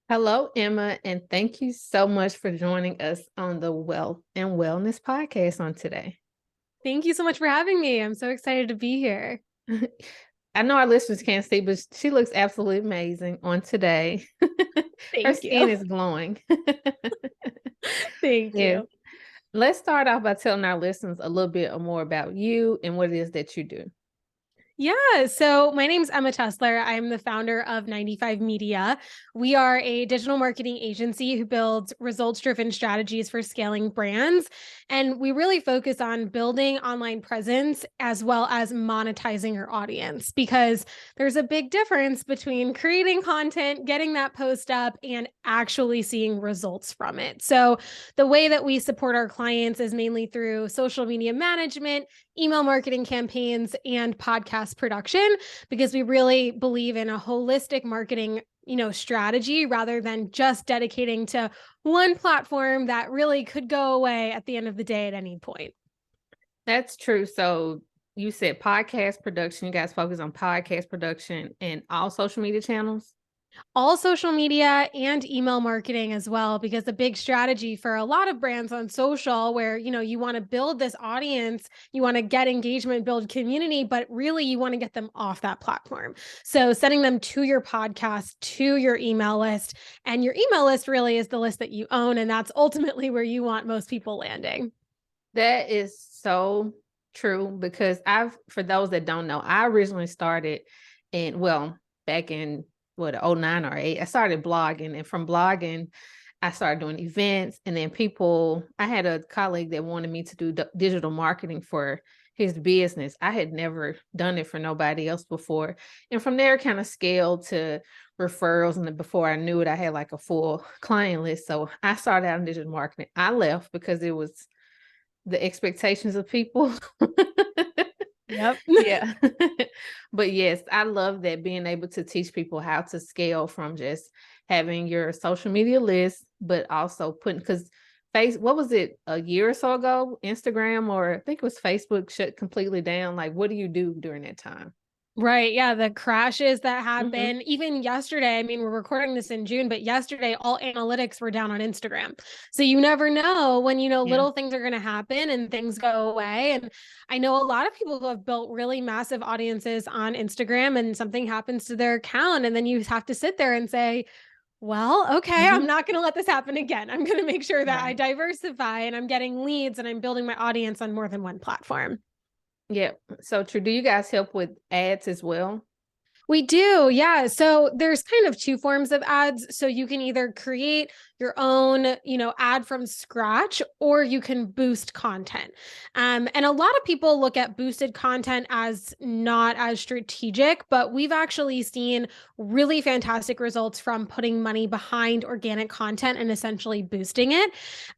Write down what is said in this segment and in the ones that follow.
Hello, Emma, and thank you so much for joining us on the Wealth and Wellness podcast on today. Thank you so much for having me. I'm so excited to be here. I know our listeners can't see, but she looks absolutely amazing on today. Her Thank skin you. is glowing. Thank Yes. you. Let's start off by telling our listeners a little bit more about you and what it is that you do. Yeah, so my name's Emma Tessler. I'm the founder of 95 Media. We are a digital marketing agency who builds results-driven strategies for scaling brands. And we really focus on building online presence as well as monetizing your audience, because there's a big difference between creating content, getting that post up, and actually seeing results from it. So the way that we support our clients is mainly through social media management, email marketing campaigns, and podcast production, because we really believe in a holistic marketing strategy rather than just dedicating to one platform that really could go away at the end of the day at any point. That's true. So you said podcast production. You guys focus on podcast production and all social media channels? All social media and email marketing as well, because the big strategy for a lot of brands on social, where you want to build this audience, you want to get engagement, build community, but really you want to get them off that platform. So sending them to your podcast, to your email list, and your email list really is the list that you own, and that's ultimately where you want most people landing. That is so true because for those that don't know, I originally started back in what, 09 or 08, I started blogging, and from blogging, I started doing events. And then I had a colleague that wanted me to do digital marketing for his business. I had never done it for nobody else before. And from there, kind of scaled to referrals. And then before I knew it, I had like a full client list. So I started out in digital marketing. I left because it was the expectations of people. Yep. Yeah. But yes, I love that, being able to teach people how to scale from just having your social media list, but also because what was it, a year or so ago, Instagram, or I think it was Facebook, shut completely down. Like, what do you do during that time? Right. Yeah. The crashes that Hmm. happen, even yesterday, I mean, we're recording this in June, but yesterday, all analytics were down on Instagram. So you never know when, Yeah. little things are going to happen and things go away. And I know a lot of people who have built really massive audiences on Instagram, and something happens to their account. And then you have to sit there and say, well, okay, I'm Hmm. not going to let this happen again. I'm going to make sure that I Right. diversify and I'm getting leads and I'm building my audience on more than one platform. Yeah. So true. Do you guys help with ads as well? We do, yeah. So there's kind of two forms of ads. So you can either create your own, ad from scratch, or you can boost content. And a lot of people look at boosted content as not as strategic, but we've actually seen really fantastic results from putting money behind organic content and essentially boosting it.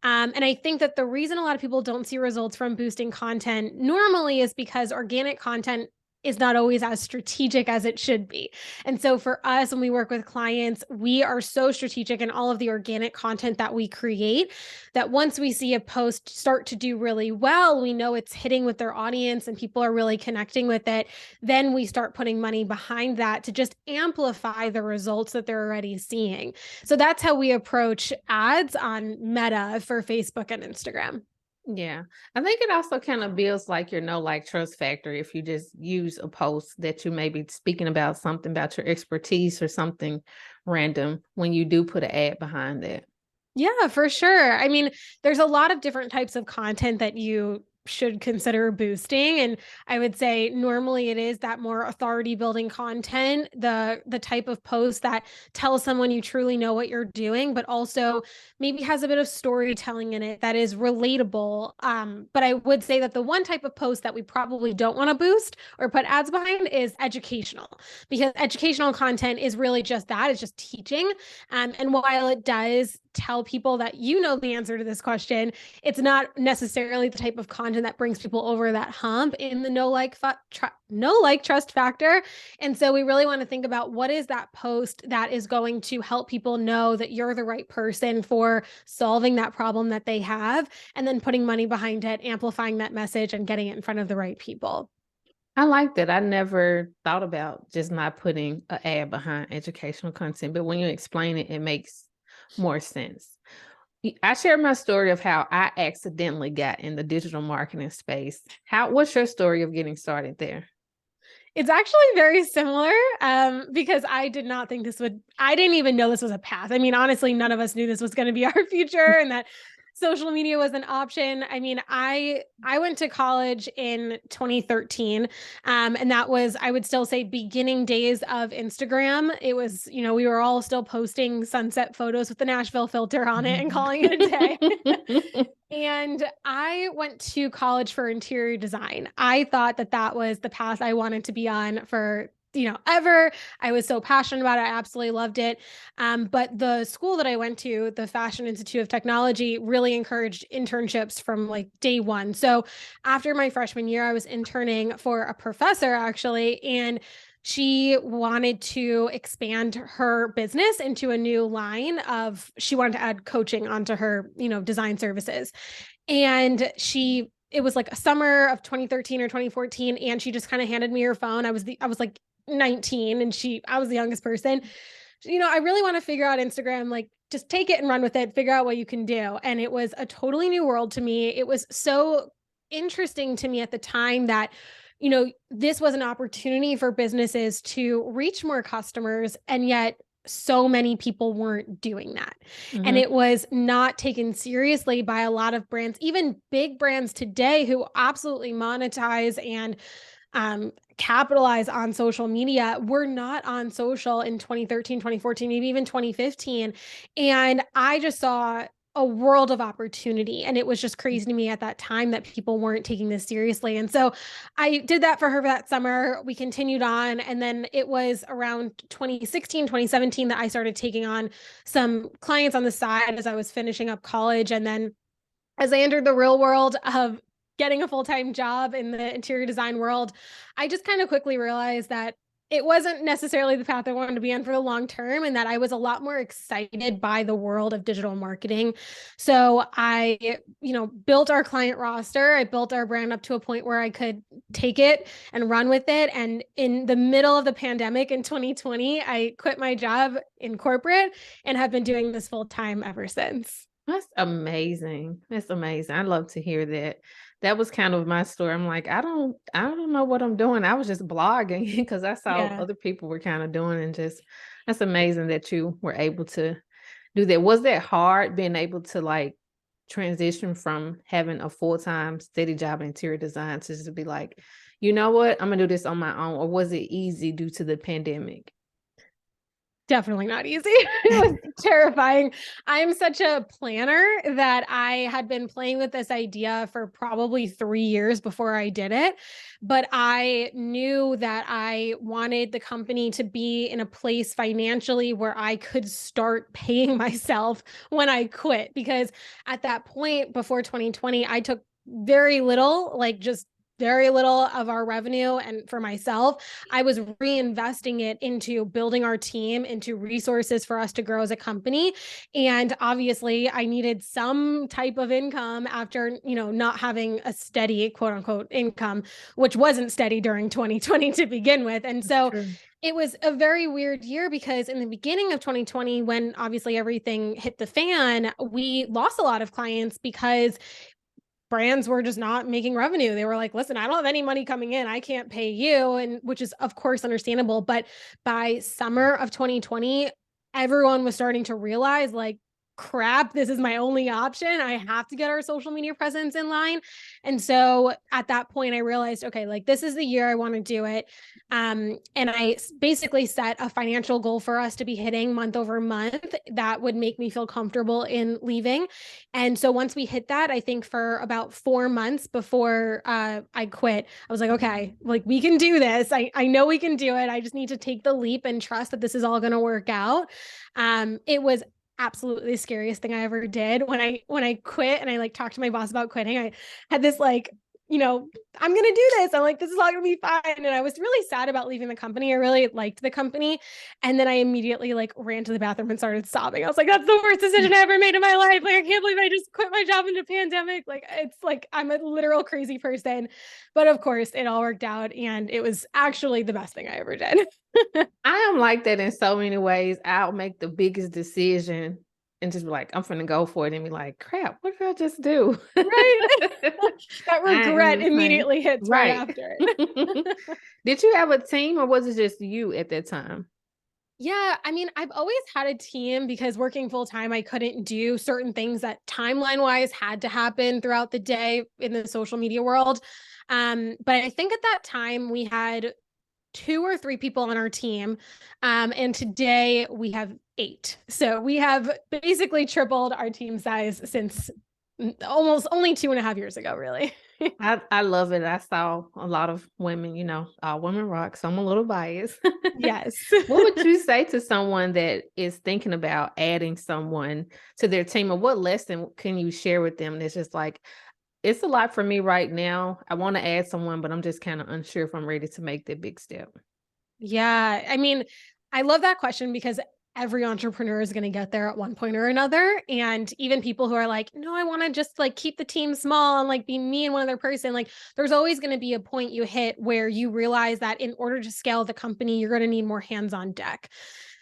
And I think that the reason a lot of people don't see results from boosting content normally is because organic content is not always as strategic as it should be. And so for us, when we work with clients, we are so strategic in all of the organic content that we create, that once we see a post start to do really well, we know it's hitting with their audience and people are really connecting with it. Then we start putting money behind that to just amplify the results that they're already seeing. So that's how we approach ads on Meta for Facebook and Instagram. Yeah. I think it also kind of builds like your like trust factor if you just use a post that you may be speaking about something about your expertise or something random when you do put an ad behind it. Yeah, for sure. I mean, there's a lot of different types of content that you should consider boosting, and I would say normally it is that more authority building content, the type of post that tells someone you truly know what you're doing, but also maybe has a bit of storytelling in it that is relatable. But I would say that the one type of post that we probably don't want to boost or put ads behind is educational, because educational content is really just that, it's just teaching. And while it does tell people that the answer to this question, it's not necessarily the type of content that brings people over that hump in the no like trust factor. And so we really want to think about what is that post that is going to help people know that you're the right person for solving that problem that they have, and then putting money behind it, amplifying that message and getting it in front of the right people. I like that. I never thought about just not putting an ad behind educational content, but when you explain it, it makes more sense. I shared my story of how I accidentally got in the digital marketing space. What's your story of getting started there? It's actually very similar because I did not think I didn't even know this was a path. I mean, honestly, none of us knew this was going to be our future and that social media was an option. I mean, I went to college in 2013, and that was, I would still say, beginning days of Instagram. It was, we were all still posting sunset photos with the Nashville filter on it and calling it a day. And I went to college for interior design. I thought that that was the path I wanted to be on for, ever. I was so passionate about it. I absolutely loved it. But the school that I went to, the Fashion Institute of Technology, really encouraged internships from like day one. So after my freshman year, I was interning for a professor actually, and she wanted to expand her business into a new line of, she wanted to add coaching onto her, design services. And it was like a summer of 2013 or 2014. And she just kind of handed me her phone. I was like 19 and I was the youngest person. I really want to figure out Instagram, like just take it and run with it, figure out what you can do. And it was a totally new world to me. It was so interesting to me at the time that, this was an opportunity for businesses to reach more customers. And yet so many people weren't doing that. And Mhm. it was not taken seriously by a lot of brands, even big brands today who absolutely monetize and capitalize on social media. We're not on social in 2013, 2014, maybe even 2015. And I just saw a world of opportunity. And it was just crazy to me at that time that people weren't taking this seriously. And so I did that for her for that summer. We continued on. And then it was around 2016, 2017 that I started taking on some clients on the side as I was finishing up college. And then as I entered the real world of getting a full-time job in the interior design world, I just kind of quickly realized that it wasn't necessarily the path I wanted to be on for the long term, and that I was a lot more excited by the world of digital marketing. So I, built our client roster. I built our brand up to a point where I could take it and run with it. And in the middle of the pandemic in 2020, I quit my job in corporate and have been doing this full time ever since. That's amazing. That's amazing. I love to hear that. That was kind of my story. I'm like, I don't know what I'm doing. I was just blogging because I saw Yeah. other people were kind of doing, and just that's amazing that you were able to do that. Was that hard being able to like transition from having a full-time steady job in interior design to just be like, you know what, I'm gonna do this on my own? Or was it easy due to the pandemic? Definitely not easy. It was terrifying. I'm such a planner that I had been playing with this idea for probably 3 years before I did it. But I knew that I wanted the company to be in a place financially where I could start paying myself when I quit. Because at that point, before 2020, I took very little, like just very little of our revenue. And for myself, I was reinvesting it into building our team, into resources for us to grow as a company. And obviously, I needed some type of income after, not having a steady quote unquote income, which wasn't steady during 2020 to begin with. And so True. it was a very weird year because in the beginning of 2020, when obviously everything hit the fan, we lost a lot of clients because brands were just not making revenue. They were like, listen, I don't have any money coming in. I can't pay you. And which is, of course, understandable. But by summer of 2020, everyone was starting to realize, like, crap, this is my only option. I have to get our social media presence in line. And so at that point, I realized, okay, like this is the year I want to do it. And I basically set a financial goal for us to be hitting month over month that would make me feel comfortable in leaving. And so once we hit that, I think for about 4 months before I quit, I was like, okay, like we can do this. I know we can do it. I just need to take the leap and trust that this is all going to work out. It was absolutely the scariest thing I ever did when I quit and I like talked to my boss about quitting. I had this like I'm going to do this. I'm like, this is all going to be fine. And I was really sad about leaving the company. I really liked the company. And then I immediately like ran to the bathroom and started sobbing. I was like, that's the worst decision I ever made in my life. Like, I can't believe I just quit my job in a pandemic. Like, it's like, I'm a literal crazy person. But of course, it all worked out. And it was actually the best thing I ever did. I am like that in so many ways. I'll make the biggest decision and just be like, I'm finna go for it and be like, crap, what did I just do? Right. That I am regret the same. immediately hits right Right. after it. Did you have a team or was it just you at that time? Yeah, I mean, I've always had a team because working full time, I couldn't do certain things that timeline wise had to happen throughout the day in the social media world. But I think at that time we had 2 or 3 people on our team. And today we have 8. So we have basically tripled our team size since almost only 2.5 years ago, really. I love it. I saw a lot of women, all women rock, so I'm a little biased. Yes. What would you say to someone that is thinking about adding someone to their team, or what lesson can you share with them that's just like, it's a lot for me right now. I want to add someone, but I'm just kind of unsure if I'm ready to make that big step. Yeah. I mean, I love that question because every entrepreneur is going to get there at one point or another. And even people who are like, no, I want to just like keep the team small and like be me and one other person, like there's always going to be a point you hit where you realize that in order to scale the company, you're going to need more hands on deck.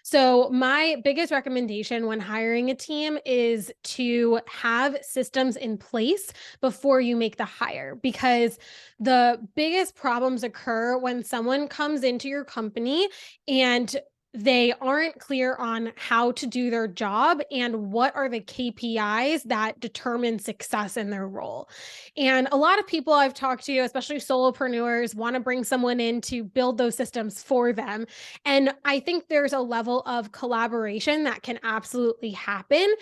So, my biggest recommendation when hiring a team is to have systems in place before you make the hire, because the biggest problems occur when someone comes into your company and they aren't clear on how to do their job and what are the KPIs that determine success in their role. And a lot of people I've talked to, especially solopreneurs, want to bring someone in to build those systems for them. And I think there's a level of collaboration that can absolutely happen.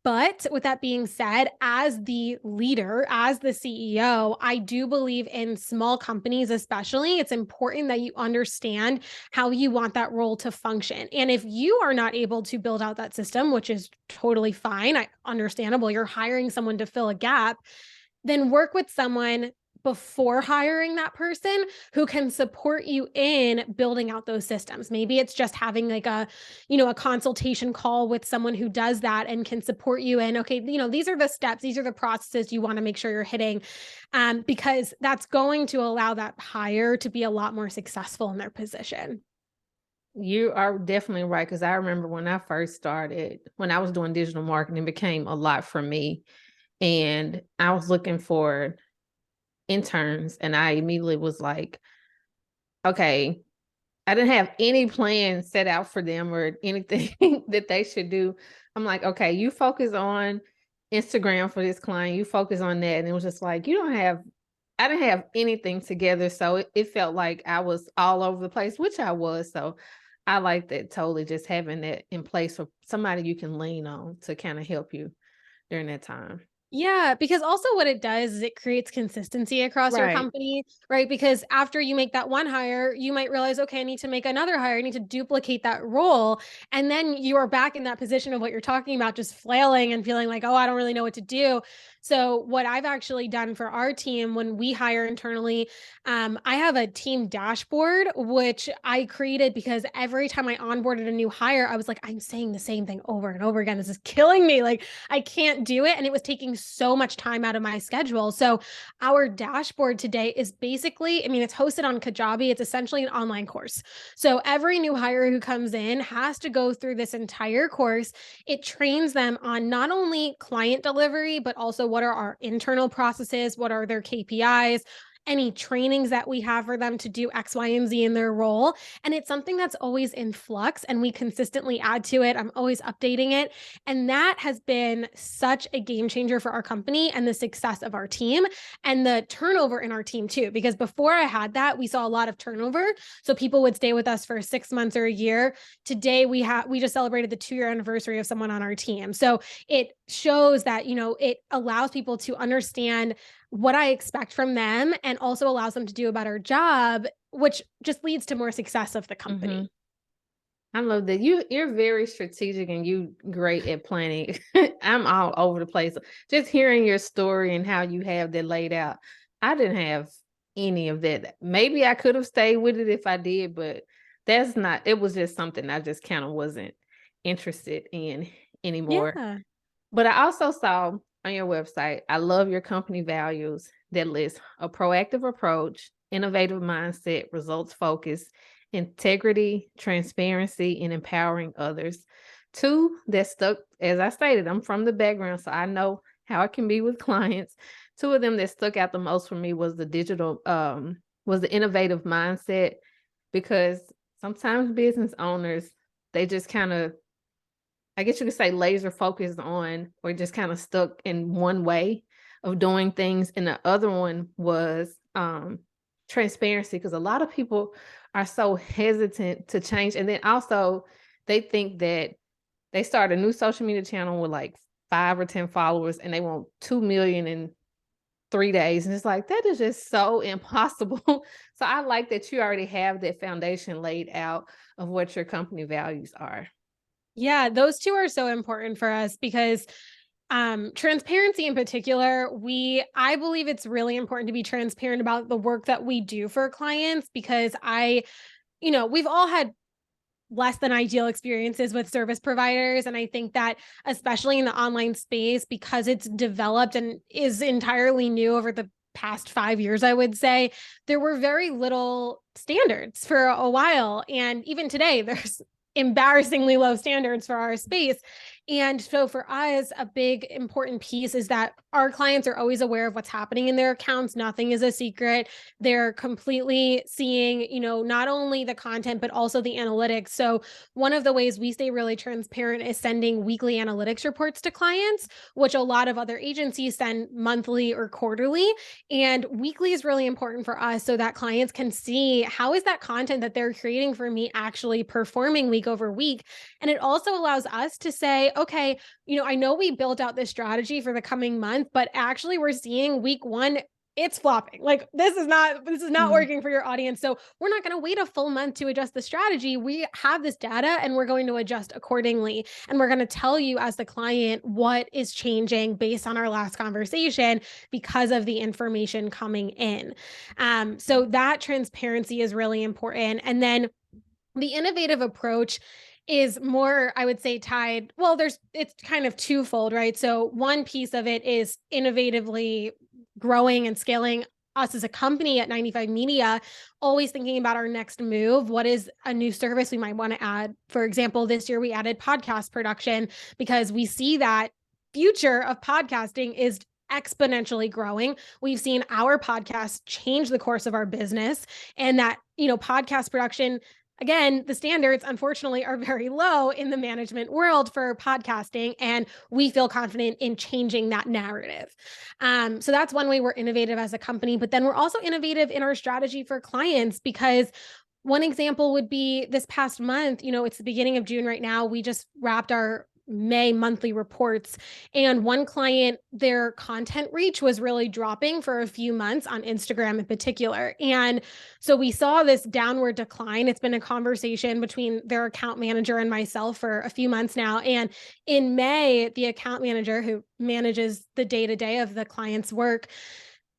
But with that being said, as the leader, as the CEO, I do believe in small companies, especially, it's important that you understand how you want that role to function. And if you are not able to build out that system, which is totally fine, understandable, you're hiring someone to fill a gap, then work with someone before hiring that person who can support you in building out those systems. Maybe it's just having like a consultation call with someone who does that and can support you in, okay, these are the steps, these are the processes you want to make sure you're hitting, because that's going to allow that hire to be a lot more successful in their position. You are definitely right. Because I remember when I first started, when I was doing digital marketing, it became a lot for me. And I was looking for interns, and I immediately was like, okay, I didn't have any plan set out for them or anything that they should do. I'm like, okay, you focus on Instagram for this client, you focus on that. And it was just like, I didn't have anything together. So it felt like I was all over the place, which I was. So I like that totally, just having that in place for somebody you can lean on to kind of help you during that time. Yeah, because also what it does is it creates consistency across your Right. company, right? Because after you make that one hire, you might realize, okay, I need to make another hire. I need to duplicate that role. And then you are back in that position of what you're talking about, just flailing and feeling like, oh, I don't really know what to do. So, what I've actually done for our team when we hire internally, I have a team dashboard, which I created because every time I onboarded a new hire, I was like, I'm saying the same thing over and over again. This is killing me. Like, I can't do it. And it was taking so much time out of my schedule. So our dashboard today is basically, I mean, it's hosted on Kajabi. It's essentially an online course. So every new hire who comes in has to go through this entire course. It trains them on not only client delivery, but also what are our internal processes, what are their KPIs, any trainings that we have for them to do X, Y, and Z in their role. And it's something that's always in flux and we consistently add to it. I'm always updating it. And that has been such a game changer for our company and the success of our team and the turnover in our team too. Because before I had that, we saw a lot of turnover. So people would stay with us for 6 months or a year. Today we just celebrated the 2-year anniversary of someone on our team. So it shows that, it allows people to understand what I expect from them and also allows them to do a better job, which just leads to more success of the Hmm. company. I love that you're very strategic and you great at planning. I'm all over the place. Just hearing your story and how you have that laid out. I didn't have any of that. Maybe I could have stayed with it if I did, but it was just something I just kind of wasn't interested in anymore. Yeah. But I also saw on your website, I love your company values that list a proactive approach, innovative mindset, results focus, integrity, transparency, and empowering others. Two that stuck, as I stated, I'm from the background, so I know how it can be with clients. Two of them that stuck out the most for me was was the innovative mindset, because sometimes business owners, they just kind of, I guess you could say, laser focused on, or just kind of stuck in one way of doing things. And the other one was transparency, because a lot of people are so hesitant to change. And then also they think that they start a new social media channel with like 5 or 10 followers and they want 2 million in 3 days. And it's like, that is just so impossible. So I like that you already have that foundation laid out of what your company values are. Yeah, those two are so important for us because transparency in particular, I believe it's really important to be transparent about the work that we do for clients, because we've all had less than ideal experiences with service providers. And I think that especially in the online space, because it's developed and is entirely new over the past 5 years, I would say, there were very little standards for a while. And even today, there's embarrassingly low standards for our space. And so for us, a big important piece is that our clients are always aware of what's happening in their accounts. Nothing is a secret. They're completely seeing, not only the content, but also the analytics. So one of the ways we stay really transparent is sending weekly analytics reports to clients, which a lot of other agencies send monthly or quarterly. And weekly is really important for us so that clients can see, how is that content that they're creating for me actually performing week over week. And it also allows us to say, okay, I know we built out this strategy for the coming month, but actually we're seeing week one, it's flopping. Like this is not working for your audience. So we're not going to wait a full month to adjust the strategy. We have this data and we're going to adjust accordingly. And we're going to tell you as the client what is changing based on our last conversation because of the information coming in. So that transparency is really important. And then the innovative approach is more, I would say, tied. Well, it's kind of twofold, right? So one piece of it is innovatively growing and scaling us as a company at 95 Media, always thinking about our next move. What is a new service we might want to add? For example, this year we added podcast production because we see that future of podcasting is exponentially growing. We've seen our podcast change the course of our business, and that, podcast production, again, the standards, unfortunately, are very low in the management world for podcasting, and we feel confident in changing that narrative. So that's one way we're innovative as a company, but then we're also innovative in our strategy for clients, because one example would be this past month, it's the beginning of June right now. We just wrapped our May monthly reports, and one client, their content reach was really dropping for a few months on Instagram in particular. And so we saw this downward decline. It's been a conversation between their account manager and myself for a few months now. And in May, the account manager who manages the day-to-day of the client's work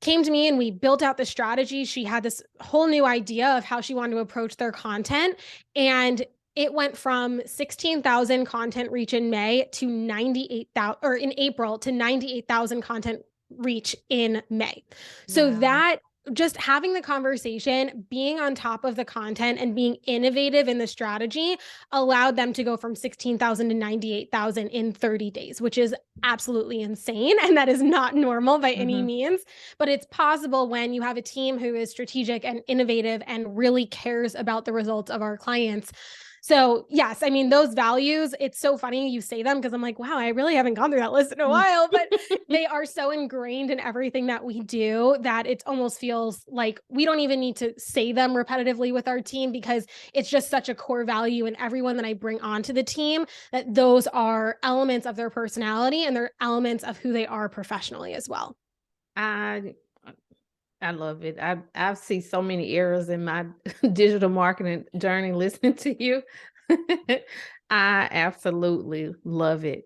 came to me and we built out the strategy. She had this whole new idea of how she wanted to approach their content. And it went from 16,000 content reach in May to 98,000, or in April to 98,000 content reach in May. So Wow. that, just having the conversation, being on top of the content and being innovative in the strategy allowed them to go from 16,000 to 98,000 in 30 days, which is absolutely insane. And that is not normal by any means, but it's possible when you have a team who is strategic and innovative and really cares about the results of our clients. So yes, I mean, those values, it's so funny you say them because I'm like, wow, I really haven't gone through that list in a while, but they are so ingrained in everything that we do that it almost feels like we don't even need to say them repetitively with our team, because it's just such a core value in everyone that I bring onto the team, that those are elements of their personality and they're elements of who they are professionally as well. I love it. I've seen so many errors in my digital marketing journey listening to you. I absolutely love it.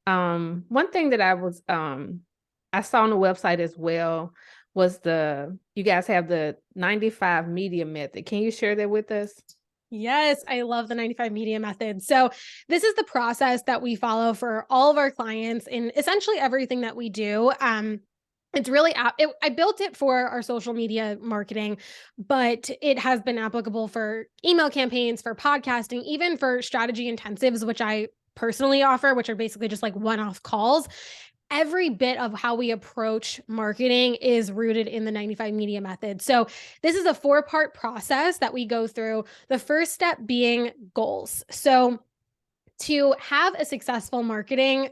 One thing that I saw on the website as well was you guys have the 95 media method. Can you share that with us? Yes, I love the 95 media method. So this is the process that we follow for all of our clients in essentially everything that we do. It's really, I built it for our social media marketing, but it has been applicable for email campaigns, for podcasting, even for strategy intensives, which I personally offer, which are basically just like one-off calls. Every bit of how we approach marketing is rooted in the 95 media method. So this is a 4-part process that we go through. The first step being goals. So to have a successful marketing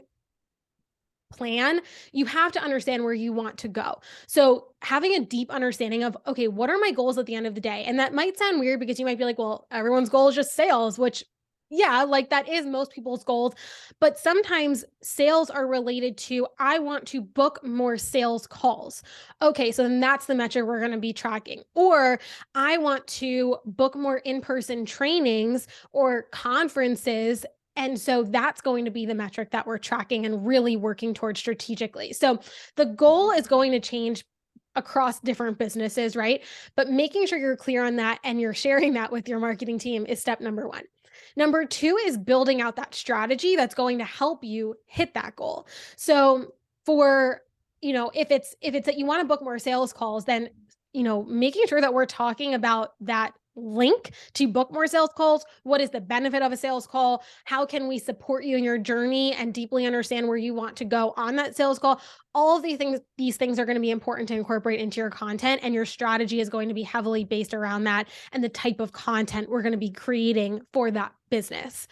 plan, you have to understand where you want to go. So having a deep understanding of, okay, what are my goals at the end of the day? And that might sound weird because you might be like, well, everyone's goal is just sales, which yeah, like that is most people's goals. But sometimes sales are related to, I want to book more sales calls. Okay, so then that's the metric we're going to be tracking. Or I want to book more in-person trainings or conferences. And so that's going to be the metric that we're tracking and really working towards strategically. So the goal is going to change across different businesses, right? But making sure you're clear on that and you're sharing that with your marketing team is step number 1. Number 2 is building out that strategy that's going to help you hit that goal. So for, if it's that you want to book more sales calls, then, making sure that we're talking about that link to book more sales calls. What is the benefit of a sales call? How can we support you in your journey and deeply understand where you want to go on that sales call? All of these things are going to be important to incorporate into your content, and your strategy is going to be heavily based around that and the type of content we're going to be creating for that business.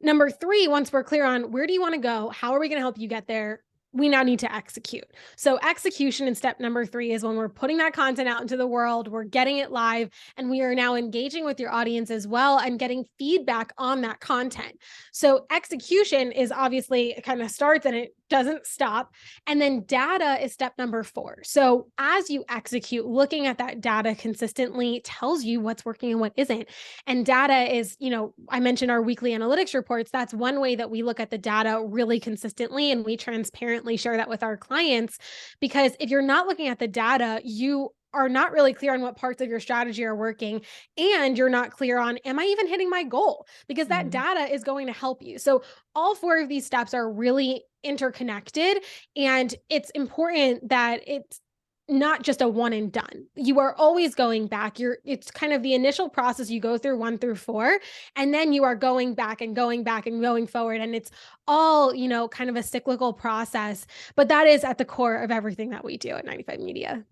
Number 3, once we're clear on where do you want to go, how are we going to help you get there, we now need to execute. So execution in step number 3 is when we're putting that content out into the world, we're getting it live, and we are now engaging with your audience as well and getting feedback on that content. So execution is obviously, it kind of starts and it doesn't stop. And then data is step number 4. So as you execute, looking at that data consistently tells you what's working and what isn't. And data is, I mentioned our weekly analytics reports. That's one way that we look at the data really consistently, and we transparently share that with our clients. Because if you're not looking at the data, you are not really clear on what parts of your strategy are working, and you're not clear on, am I even hitting my goal? Because that data is going to help you. So all 4 of these steps are really interconnected, and it's important that it's not just a one and done. You are always going back. It's kind of the initial process you go through 1 through 4, and then you are going back and going back and going forward. And it's all, kind of a cyclical process, but that is at the core of everything that we do at 95 Media.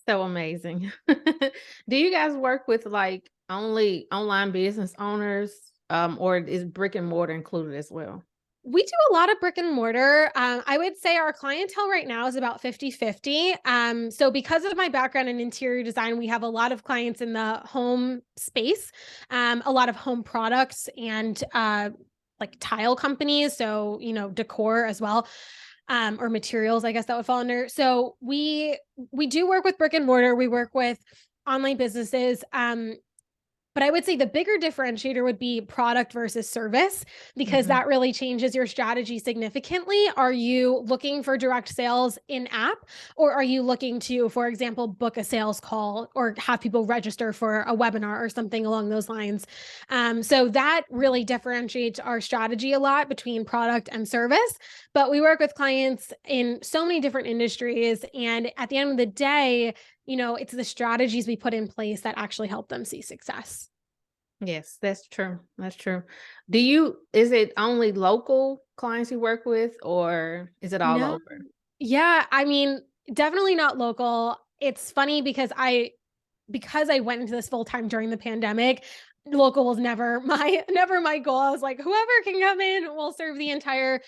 So amazing. Do you guys work with like only online business owners, or is brick and mortar included as well? We do a lot of brick and mortar. I would say our clientele right now is about 50-50. So because of my background in interior design, we have a lot of clients in the home space, a lot of home products and like tile companies. So, decor as well, or materials, I guess that would fall under. So we do work with brick and mortar. We work with online businesses. But I would say the bigger differentiator would be product versus service, because that really changes your strategy significantly. Are you looking for direct sales in app, or are you looking to, for example, book a sales call or have people register for a webinar or something along those lines? So that really differentiates our strategy a lot between product and service. But we work with clients in so many different industries. And at the end of the day, it's the strategies we put in place that actually help them see success. Yes, that's true. That's true. Is it only local clients you work with, or is it all No. over? Yeah, I mean, definitely not local. It's funny because I went into this full time during the pandemic, local was never my goal. I was like, whoever can come in will serve the entire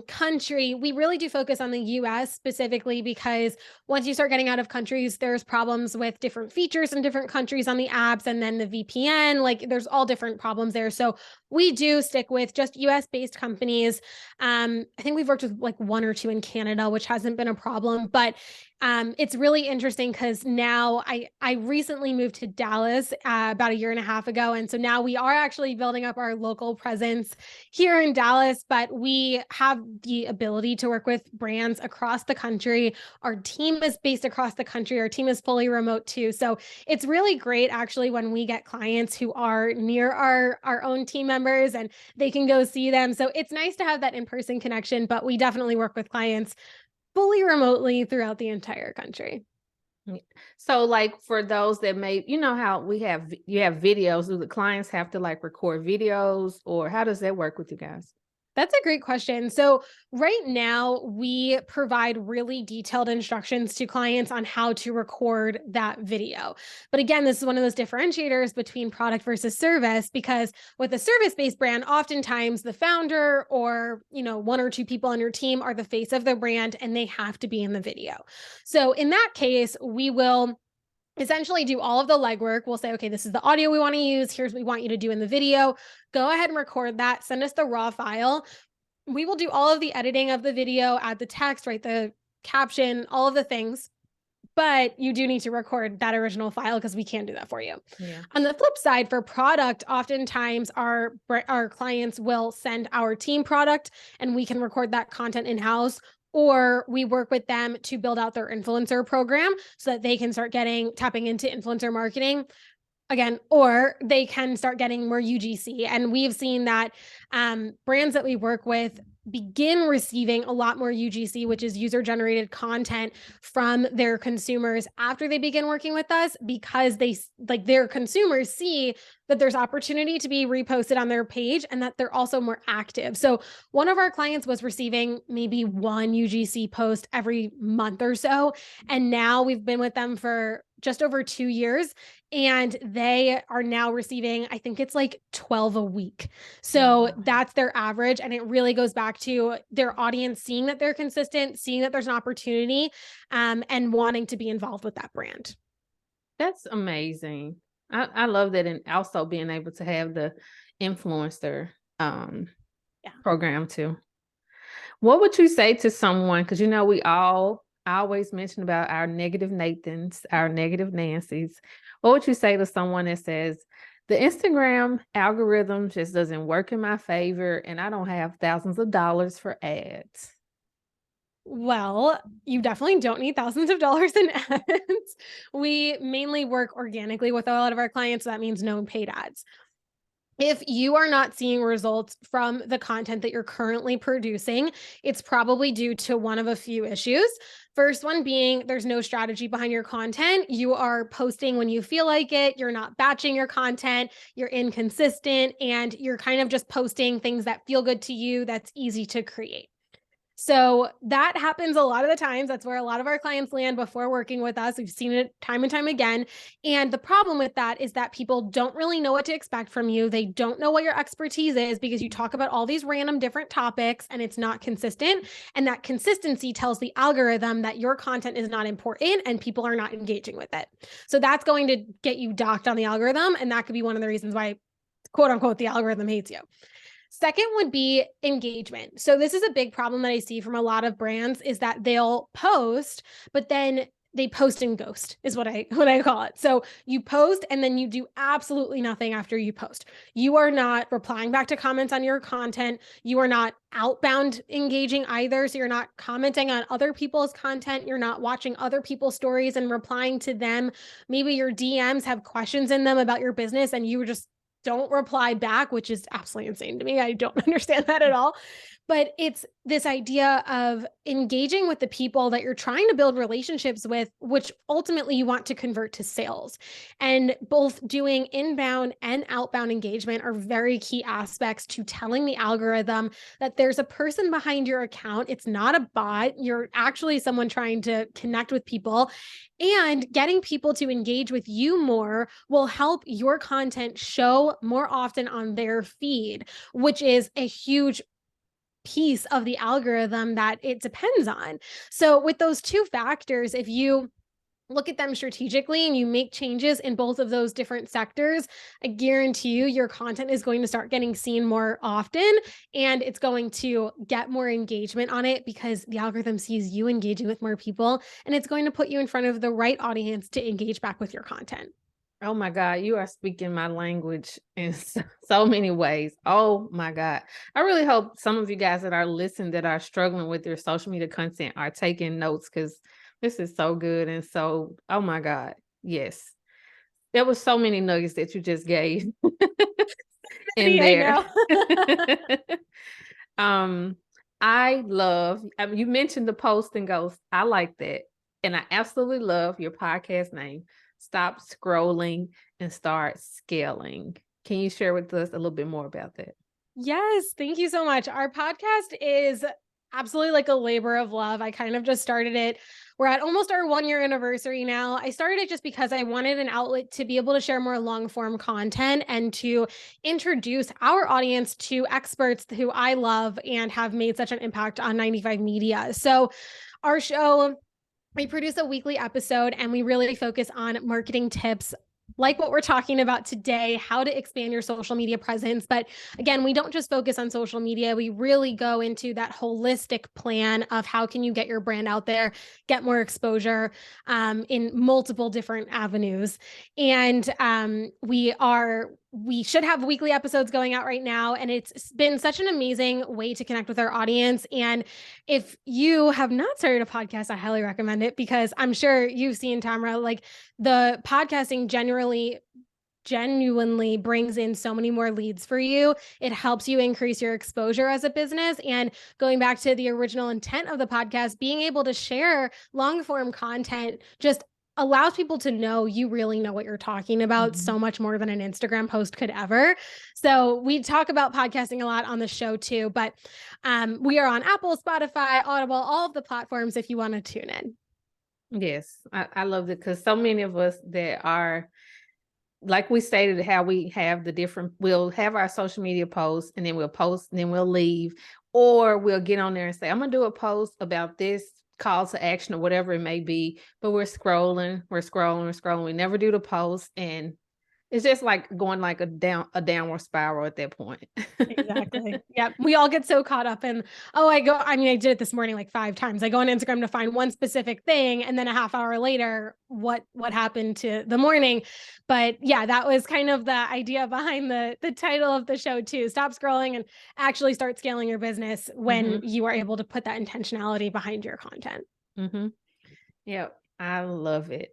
country. We really do focus on the US specifically, because once you start getting out of countries, there's problems with different features in different countries on the apps, and then the VPN, like there's all different problems there. So we do stick with just US based companies. I think we've worked with like 1 or 2 in Canada, which hasn't been a problem, but it's really interesting because now I recently moved to Dallas about 1.5 years ago. And so now we are actually building up our local presence here in Dallas, but we have the ability to work with brands across the country. Our team is based across the country. Our team is fully remote too. So it's really great actually when we get clients who are near our own team members and they can go see them. So it's nice to have that in-person connection, but we definitely work with clients fully remotely throughout the entire country. So like for those that may, you know how you have videos, do the clients have to like record videos, or how does that work with you guys? That's a great question. So right now we provide really detailed instructions to clients on how to record that video. But again, this is one of those differentiators between product versus service, because with a service-based brand, oftentimes the founder or, one or two people on your team are the face of the brand and they have to be in the video. So in that case, we will essentially do all of the legwork. We'll say, okay, this is the audio we want to use. Here's what we want you to do in the video. Go ahead and record that. Send us the raw file. We will do all of the editing of the video, add the text, write the caption, all of the things. But you do need to record that original file because we can't do that for you. Yeah. On the flip side, for product, oftentimes our clients will send our team product and we can record that content in-house, or we work with them to build out their influencer program so that they can start tapping into influencer marketing again, or they can start getting more UGC. And we've seen that brands that we work with begin receiving a lot more UGC, which is user generated content, from their consumers after they begin working with us, because their consumers see that there's opportunity to be reposted on their page and that they're also more active. So one of our clients was receiving maybe one UGC post every month or so. And now we've been with them for just over 2 years. And they are now receiving, I think it's like 12 a week. So that's their average. And it really goes back to their audience seeing that they're consistent, seeing that there's an opportunity, and wanting to be involved with that brand. That's amazing. I love that. And also being able to have the influencer program too. What would you say to someone? Because we all always mention about our negative Nathans, our negative Nancys. What would you say to someone that says, the Instagram algorithm just doesn't work in my favor and I don't have thousands of dollars for ads? Well, you definitely don't need thousands of dollars in ads. We mainly work organically with a lot of our clients. So that means no paid ads. If you are not seeing results from the content that you're currently producing, it's probably due to one of a few issues. First one being there's no strategy behind your content. You are posting when you feel like it. You're not batching your content. You're inconsistent, and you're kind of just posting things that feel good to you, that's easy to create. So that happens a lot of the times. That's where a lot of our clients land before working with us. We've seen it time and time again. And the problem with that is that people don't really know what to expect from you. They don't know what your expertise is because you talk about all these random different topics and it's not consistent. And that consistency tells the algorithm that your content is not important and people are not engaging with it. So that's going to get you docked on the algorithm. And that could be one of the reasons why, quote unquote, the algorithm hates you. Second would be engagement. So this is a big problem that I see from a lot of brands, is that they'll post, but then they post and ghost is what I call it. So you post and then you do absolutely nothing after you post. You are not replying back to comments on your content. You are not outbound engaging either. So you're not commenting on other people's content. You're not watching other people's stories and replying to them. Maybe your DMs have questions in them about your business and you just don't reply back, which is absolutely insane to me. I don't understand that at all. But it's this idea of engaging with the people that you're trying to build relationships with, which ultimately you want to convert to sales. And both doing inbound and outbound engagement are very key aspects to telling the algorithm that there's a person behind your account. It's not a bot. You're actually someone trying to connect with people. And getting people to engage with you more will help your content show more often on their feed, which is a huge piece of the algorithm that it depends on. So with those two factors, if you look at them strategically and you make changes in both of those different sectors, I guarantee you your content is going to start getting seen more often, and it's going to get more engagement on it because the algorithm sees you engaging with more people, and it's going to put you in front of the right audience to engage back with your content. Oh my God, you are speaking my language in so many ways. Oh my God. I really hope some of you guys that are listening that are struggling with their social media content are taking notes, because this is so good. And so, oh my God. Yes. There was so many nuggets that you just gave in I there. know. um, you mentioned the post and ghost. I like that. And I absolutely love your podcast name, Stop Scrolling and Start Scaling. Can you share with us a little bit more about that? Yes, thank you so much. Our podcast is absolutely like a labor of love. I kind of just started it. We're at almost our 1 year anniversary now. I started it just because I wanted an outlet to be able to share more long form content and to introduce our audience to experts who I love and have made such an impact on 95 Media. So, our show, we produce a weekly episode and we really focus on marketing tips like what we're talking about today, how to expand your social media presence. But again, we don't just focus on social media. We really go into that holistic plan of how can you get your brand out there, get more exposure in multiple different avenues. And we should have weekly episodes going out right now. And it's been such an amazing way to connect with our audience. And if you have not started a podcast, I highly recommend it, because I'm sure you've seen, Tamara, like the podcasting genuinely brings in so many more leads for you. It helps you increase your exposure as a business. And going back to the original intent of the podcast, being able to share long form content just allows people to know you really know what you're talking about so much more than an Instagram post could ever. So we talk about podcasting a lot on the show too, but we are on Apple, Spotify, Audible, all of the platforms if you want to tune in. Yes, I love it, because so many of us that are, like we stated, how we have we'll have our social media posts and then we'll post and then we'll leave, or we'll get on there and say, I'm going to do a post about this call to action or whatever it may be, but we're scrolling. We never do the post. And it's just like going like a downward spiral at that point. Exactly. Yeah. We all get so caught up in, I did it this morning like 5 times. I go on Instagram to find one specific thing. And then a half hour later, what happened to the morning? But yeah, that was kind of the idea behind the title of the show too. Stop scrolling and actually start scaling your business when you are able to put that intentionality behind your content. Yep. I love it.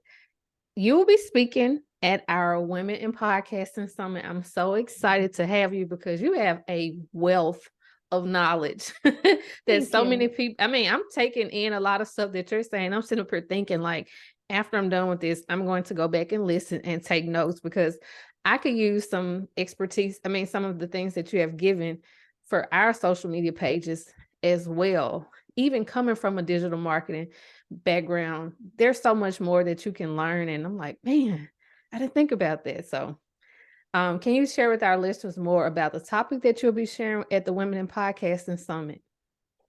You will be speaking at our Women in Podcasting Summit. I'm so excited to have you, because you have a wealth of knowledge that so many people, I'm taking in a lot of stuff that you're saying. I'm sitting up here thinking, like, after I'm done with this, I'm going to go back and listen and take notes, because I could use some expertise. Some of the things that you have given for our social media pages as well, even coming from a digital marketing background. There's so much more that you can learn. And I'm like, man, I didn't think about that. So can you share with our listeners more about the topic that you'll be sharing at the Women in Podcasting Summit?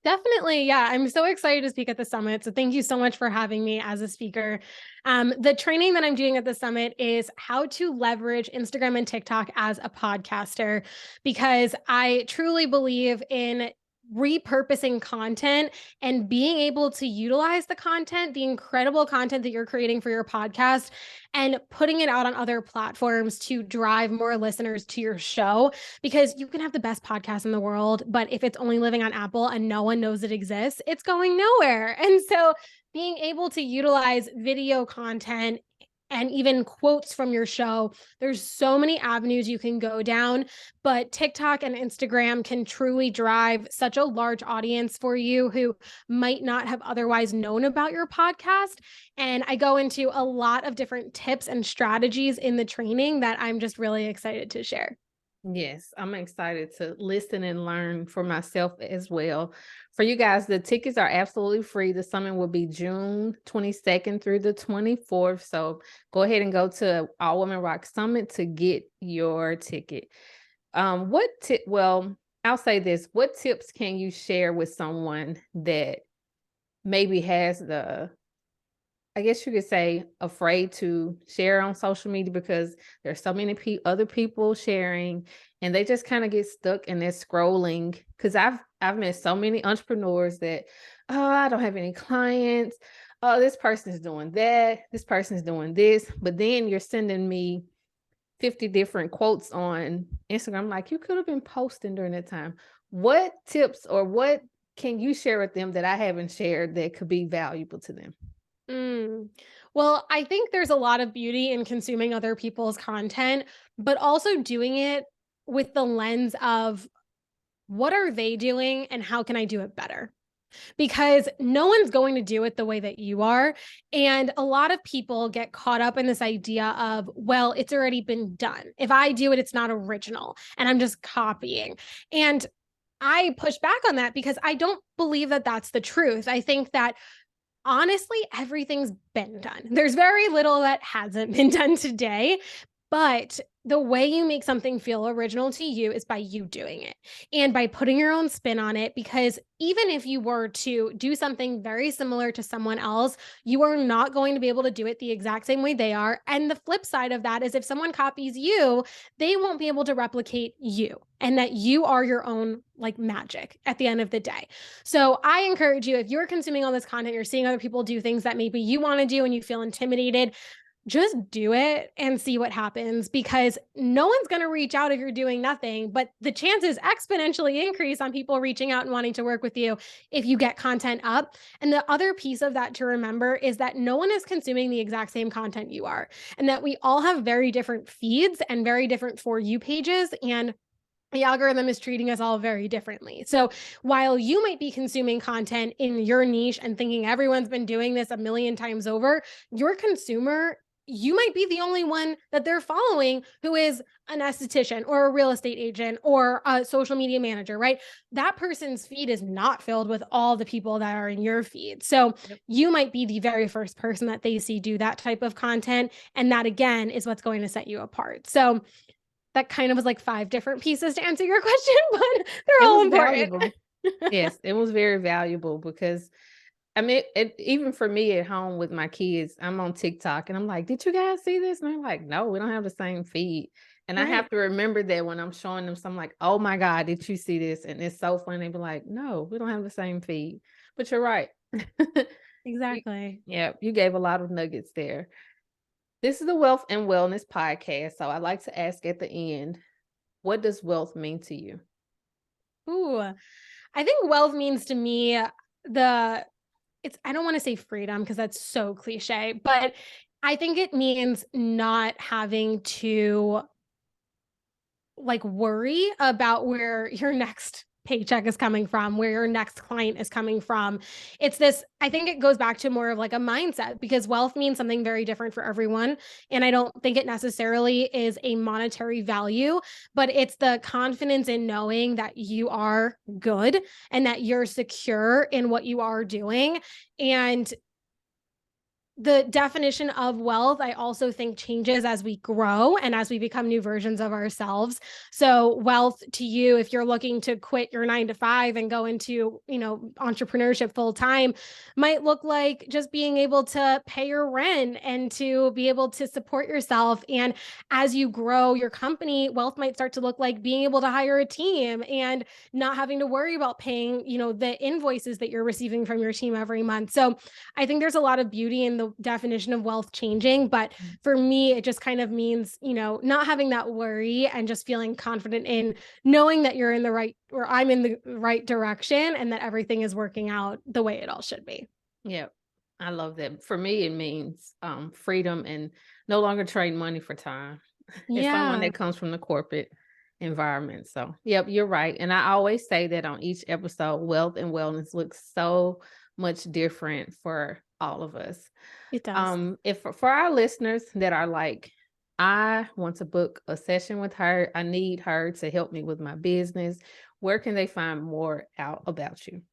Definitely. Yeah. I'm so excited to speak at the summit. So thank you so much for having me as a speaker. The training that I'm doing at the summit is how to leverage Instagram and TikTok as a podcaster, because I truly believe in repurposing content and being able to utilize the content, the incredible content that you're creating for your podcast, and putting it out on other platforms to drive more listeners to your show. Because you can have the best podcast in the world, but if it's only living on Apple and no one knows it exists, it's going nowhere. And so being able to utilize video content and even quotes from your show, there's so many avenues you can go down, but TikTok and Instagram can truly drive such a large audience for you who might not have otherwise known about your podcast. And I go into a lot of different tips and strategies in the training that I'm just really excited to share. Yes, I'm excited to listen and learn for myself as well. For you guys, the tickets are absolutely free. The summit will be June 22nd through the 24th. So go ahead and go to All Women Rock Summit to get your ticket. Well, I'll say this. What tips can you share with someone that maybe has I guess you could say, afraid to share on social media, because there's so many other people sharing, and they just kind of get stuck in their scrolling? Because I've met so many entrepreneurs that, oh, I don't have any clients. Oh, this person is doing that. This person is doing this. But then you're sending me 50 different quotes on Instagram. Like, you could have been posting during that time. What tips or what can you share with them that I haven't shared that could be valuable to them? Mm. Well, I think there's a lot of beauty in consuming other people's content, but also doing it with the lens of what are they doing and how can I do it better? Because no one's going to do it the way that you are. And a lot of people get caught up in this idea of, well, it's already been done. If I do it, it's not original and I'm just copying. And I push back on that because I don't believe that that's the truth. I think that honestly, everything's been done. There's very little that hasn't been done today. But the way you make something feel original to you is by you doing it and by putting your own spin on it. Because even if you were to do something very similar to someone else, you are not going to be able to do it the exact same way they are. And the flip side of that is if someone copies you, they won't be able to replicate you, and that you are your own like magic at the end of the day. So I encourage you, if you're consuming all this content, you're seeing other people do things that maybe you want to do and you feel intimidated, just do it and see what happens, because no one's going to reach out if you're doing nothing, but the chances exponentially increase on people reaching out and wanting to work with you if you get content up. And the other piece of that to remember is that no one is consuming the exact same content you are, and that we all have very different feeds and very different For You pages, and the algorithm is treating us all very differently. So while you might be consuming content in your niche and thinking everyone's been doing this a million times over, your consumer, you might be the only one that they're following who is an esthetician or a real estate agent or a social media manager, right? That person's feed is not filled with all the people that are in your feed. So Yep. you might be the very first person that they see do that type of content. And that again is what's going to set you apart. So that kind of was like 5 different pieces to answer your question, but they're It all was important. valuable. Yes, it was very valuable because I mean, even for me at home with my kids, I'm on TikTok and I'm like, did you guys see this? And they're like, no, we don't have the same feed. And I have Right. to remember that when I'm showing them, so I'm like, oh my God, did you see this? And it's so funny. They be like, no, we don't have the same feed. But you're right. You- Exactly. yeah, you gave a lot of nuggets there. This is the Wealth and Wellness podcast. So I like to ask at the end, what does wealth mean to you? Ooh, I think wealth means to me the it's I don't want to say freedom because that's so cliche, but I think it means not having to like worry about where your next paycheck is coming from, where your next client is coming from. It's this, I think it goes back to more of like a mindset, because wealth means something very different for everyone. And I don't think it necessarily is a monetary value, but it's the confidence in knowing that you are good and that you're secure in what you are doing. And the definition of wealth, I also think, changes as we grow and as we become new versions of ourselves. So wealth to you, if you're looking to quit your 9 to 5 and go into, entrepreneurship full time, might look like just being able to pay your rent and to be able to support yourself. And as you grow your company, wealth might start to look like being able to hire a team and not having to worry about paying, the invoices that you're receiving from your team every month. So I think there's a lot of beauty in the definition of wealth changing. But for me, it just kind of means, not having that worry and just feeling confident in knowing that you're in the right, or I'm in the right direction, and that everything is working out the way it all should be. Yeah, I love that. For me, it means freedom and no longer trade money for time. It's someone Yeah. that comes from the corporate environment. So, yep, you're right. And I always say that on each episode, wealth and wellness looks so much different for all of us. It does. If for our listeners that are like, I want to book a session with her, I need her to help me with my business, where can they find more out about you?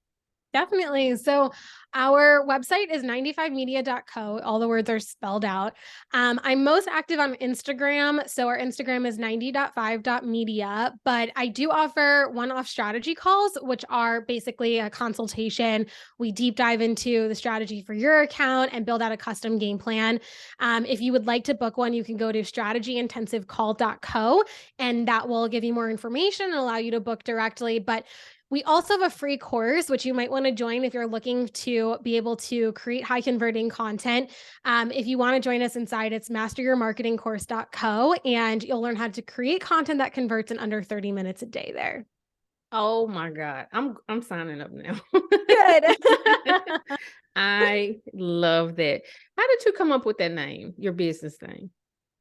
Definitely. So our website is 95media.co. All the words are spelled out. I'm most active on Instagram. So our Instagram is 90.5.media, but I do offer one-off strategy calls, which are basically a consultation. We deep dive into the strategy for your account and build out a custom game plan. If you would like to book one, you can go to strategyintensivecall.co, and that will give you more information and allow you to book directly. But We also have a free course, which you might want to join if you're looking to be able to create high converting content. If you want to join us inside, it's masteryourmarketingcourse.co, and you'll learn how to create content that converts in under 30 minutes a day there. Oh my God. I'm signing up now. Good. I love that. How did you come up with that name, your business name?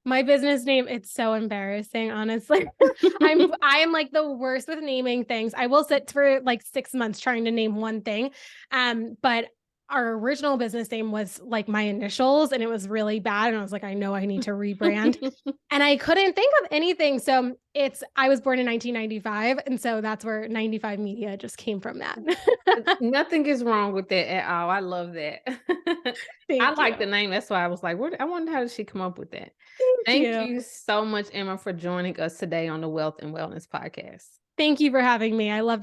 My business name, it's so embarrassing, honestly. I am like the worst with naming things. I will sit for like 6 months trying to name one thing. But our original business name was like my initials, and it was really bad. And I was like, I know I need to rebrand. And I couldn't think of anything. So I was born in 1995. And so that's where 95 Media just came from that. Nothing is wrong with that at all. I love that. I Thank like you. the name. That's why I was like, I wonder how did she come up with that? Thank Thank you. you so much, Emma, for joining us today on the Wealth and Wellness Podcast. Thank you for having me. I love